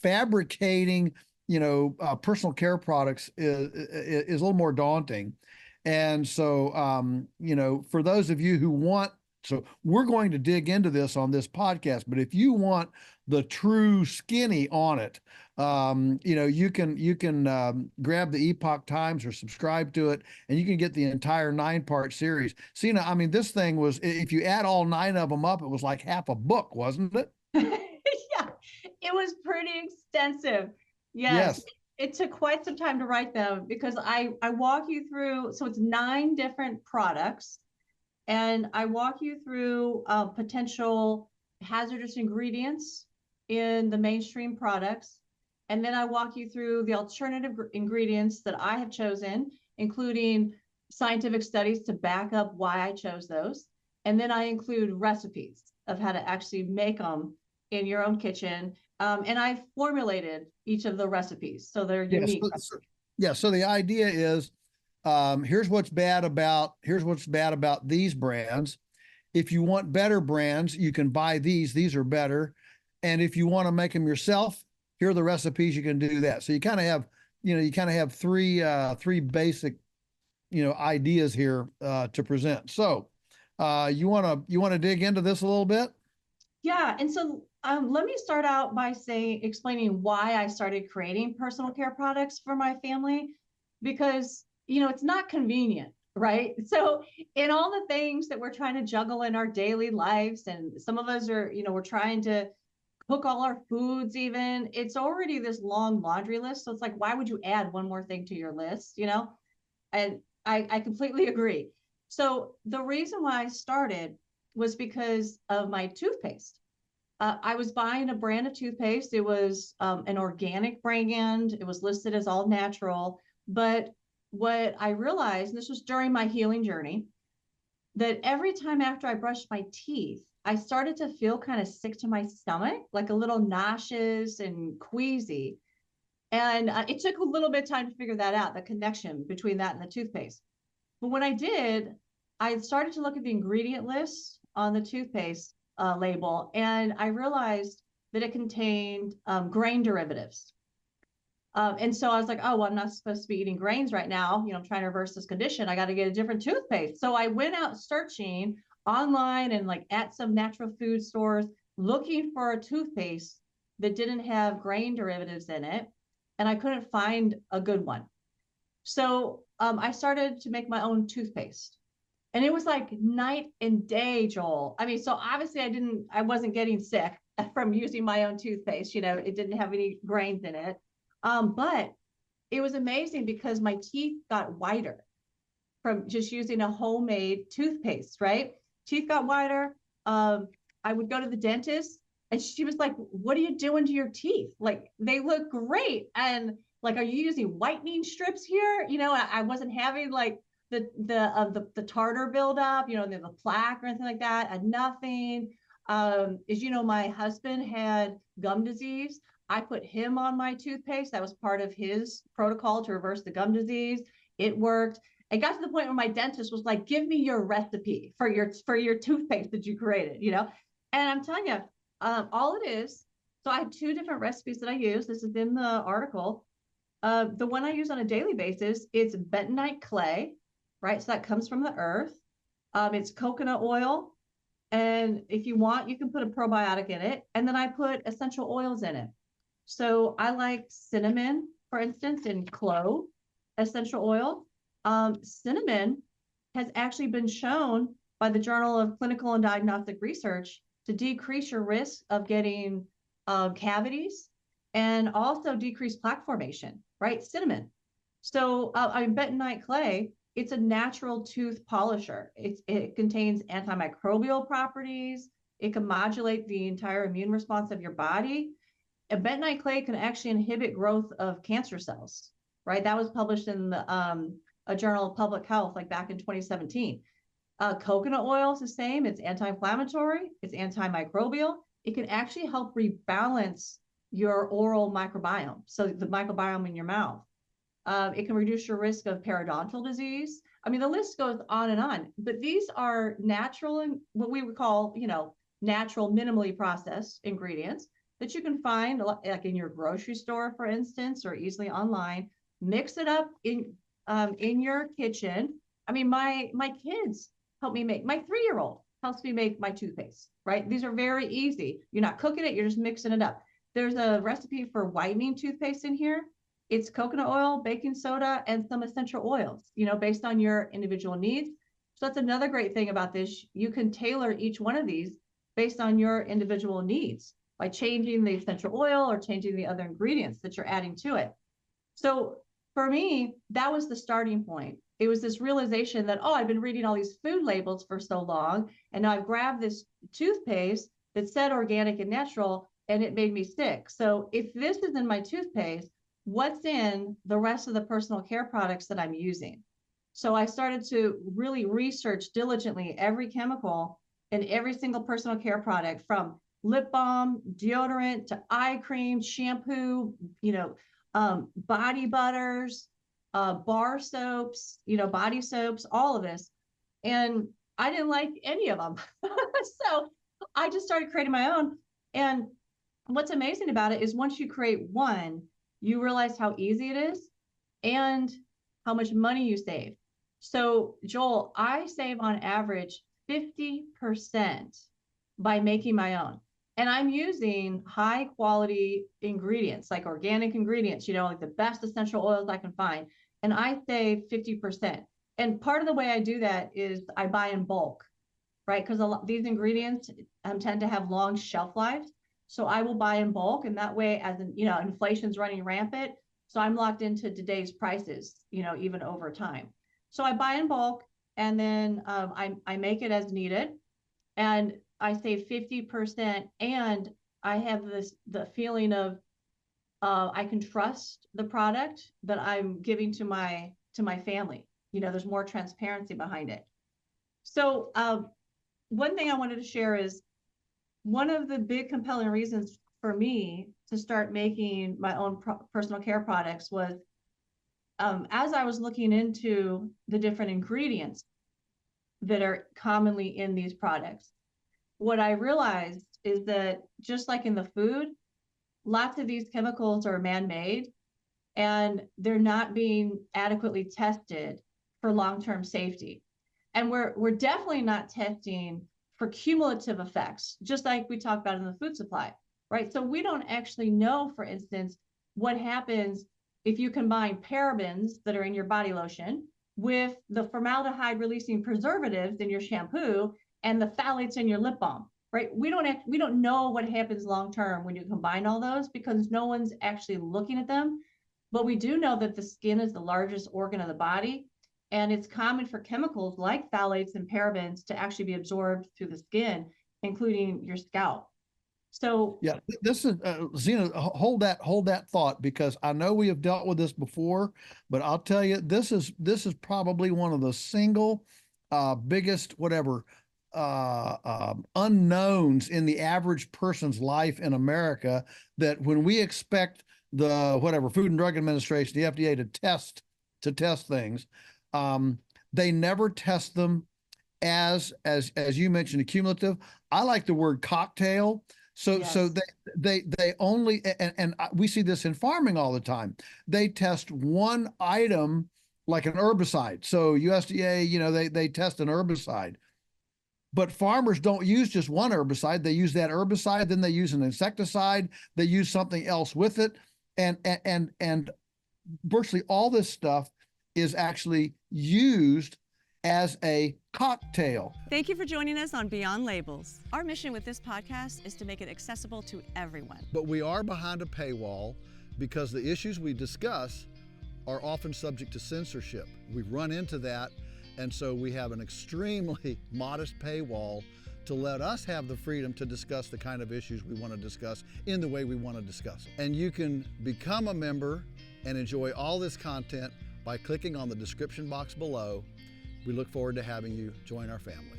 fabricating, personal care products is a little more daunting. And so, for those of you who want, so we're going to dig into this on this podcast, but if you want the true skinny on it, you can grab the Epoch Times or subscribe to it, and you can get the entire 9-part series. Sina, I mean, this thing was, if you add all 9 of them up, it was like half a book, wasn't it? Yeah, it was pretty extensive. Yes, Yes. it took quite some time to write them because I walk you through. So it's 9 different products, and I walk you through potential hazardous ingredients in the mainstream products. And then I walk you through the alternative ingredients that I have chosen, including scientific studies to back up why I chose those. And then I include recipes of how to actually make them in your own kitchen. And I formulated each of the recipes, so they're Yes. unique. Yeah. So the idea is, here's what's bad about these brands. If you want better brands, you can buy these. These are better. And if you want to make them yourself, here are the recipes. You can do that. So you kind of have three basic, ideas here to present. So, you want to dig into this a little bit? Yeah, and so let me start out by explaining why I started creating personal care products for my family, because it's not convenient, right? So in all the things that we're trying to juggle in our daily lives, and some of us are, we're trying to cook all our foods, even it's already this long laundry list. So it's like, why would you add one more thing to your list? And I completely agree. So the reason why I started was because of my toothpaste. I was buying a brand of toothpaste. It was an organic brand. It was listed as all natural. But what I realized, and this was during my healing journey, that every time after I brushed my teeth, I started to feel kind of sick to my stomach, like a little nauseous and queasy. And it took a little bit of time to figure that out, the connection between that and the toothpaste. But when I did, I started to look at the ingredient list on the toothpaste label, and I realized that it contained grain derivatives. And so I was like, oh, well, I'm not supposed to be eating grains right now. I'm trying to reverse this condition. I got to get a different toothpaste. So I went out searching online and like at some natural food stores looking for a toothpaste that didn't have grain derivatives in it. And I couldn't find a good one. So I started to make my own toothpaste. And it was like night and day, Joel. I mean, so obviously I wasn't getting sick from using my own toothpaste. It didn't have any grains in it. But it was amazing because my teeth got whiter from just using a homemade toothpaste, right? Teeth got whiter. I would go to the dentist and she was like, what are you doing to your teeth? Like, they look great. And like, are you using whitening strips here? I wasn't having like the tartar buildup, the plaque or anything like that, and nothing. My husband had gum disease. I put him on my toothpaste. That was part of his protocol to reverse the gum disease. It worked. It got to the point where my dentist was like, "Give me your recipe for your toothpaste that you created." And I'm telling you, all it is. So I have 2 different recipes that I use. This is in the article. The one I use on a daily basis, it's bentonite clay, right? So that comes from the earth. It's coconut oil. And if you want, you can put a probiotic in it. And then I put essential oils in it. So I like cinnamon, for instance, and clove essential oil. Cinnamon has actually been shown by the Journal of Clinical and Diagnostic Research to decrease your risk of getting cavities and also decrease plaque formation, right? Cinnamon. So bentonite clay, it's a natural tooth polisher. It contains antimicrobial properties. It can modulate the entire immune response of your body. And bentonite clay can actually inhibit growth of cancer cells, right? That was published in a journal of public health, like back in 2017. Coconut oil is the same. It's anti-inflammatory. It's antimicrobial. It can actually help rebalance your oral microbiome, so the microbiome in your mouth. It can reduce your risk of periodontal disease. I mean, the list goes on and on, but these are natural and what we would call, natural, minimally processed ingredients. that you can find like in your grocery store, for instance, or easily online. Mix it up in your kitchen. I mean, my kids help me make, my 3-year-old helps me make my toothpaste, right? These are very easy. You're not cooking it, you're just mixing it up. There's a recipe for whitening toothpaste in here. It's coconut oil, baking soda, and some essential oils, based on your individual needs. So that's another great thing about this. You can tailor each one of these based on your individual needs by changing the essential oil or changing the other ingredients that you're adding to it. So for me, that was the starting point. It was this realization that, oh, I've been reading all these food labels for so long, and now I've grabbed this toothpaste that said organic and natural, and it made me sick. So if this is in my toothpaste, what's in the rest of the personal care products that I'm using? So I started to really research diligently every chemical in every single personal care product, from lip balm, deodorant, to eye cream, shampoo, body butters, bar soaps, body soaps, all of this. And I didn't like any of them. So I just started creating my own. And what's amazing about it is once you create one, you realize how easy it is and how much money you save. So Joel, I save on average 50% by making my own. And I'm using high quality ingredients, like organic ingredients, like the best essential oils I can find. And I save 50%. And part of the way I do that is I buy in bulk, right? Because these ingredients tend to have long shelf lives. So I will buy in bulk. And that way, as inflation's running rampant, so I'm locked into today's prices, even over time. So I buy in bulk, and then I make it as needed. And I save 50%, and I have the feeling of I can trust the product that I'm giving to my family. There's more transparency behind it. So one thing I wanted to share is one of the big compelling reasons for me to start making my own personal care products was as I was looking into the different ingredients that are commonly in these products. What I realized is that just like in the food, lots of these chemicals are man-made, and they're not being adequately tested for long-term safety. And we're definitely not testing for cumulative effects, just like we talked about in the food supply, right? So we don't actually know, for instance, what happens if you combine parabens that are in your body lotion with the formaldehyde releasing preservatives in your shampoo and the phthalates in your lip balm, right? We don't know what happens long term when you combine all those, because no one's actually looking at them. But we do know that the skin is the largest organ of the body, and it's common for chemicals like phthalates and parabens to actually be absorbed through the skin, including your scalp. So yeah, this is Sina, hold that thought, because I know we have dealt with this before, but I'll tell you, this is probably one of the single biggest unknowns in the average person's life in America, that when we expect the Food and Drug Administration, the FDA, to test things, they never test them as you mentioned, cumulative. I like the word cocktail. So yes. So they only, and we see this in farming all the time. They test one item like an herbicide. So USDA, they test an herbicide. But farmers don't use just one herbicide. They use that herbicide, then they use an insecticide, they use something else with it. And virtually all this stuff is actually used as a cocktail. Thank you for joining us on Beyond Labels. Our mission with this podcast is to make it accessible to everyone. But we are behind a paywall because the issues we discuss are often subject to censorship. We've run into that, and so we have an extremely modest paywall to let us have the freedom to discuss the kind of issues we want to discuss in the way we want to discuss them. And you can become a member and enjoy all this content by clicking on the description box below. We look forward to having you join our family.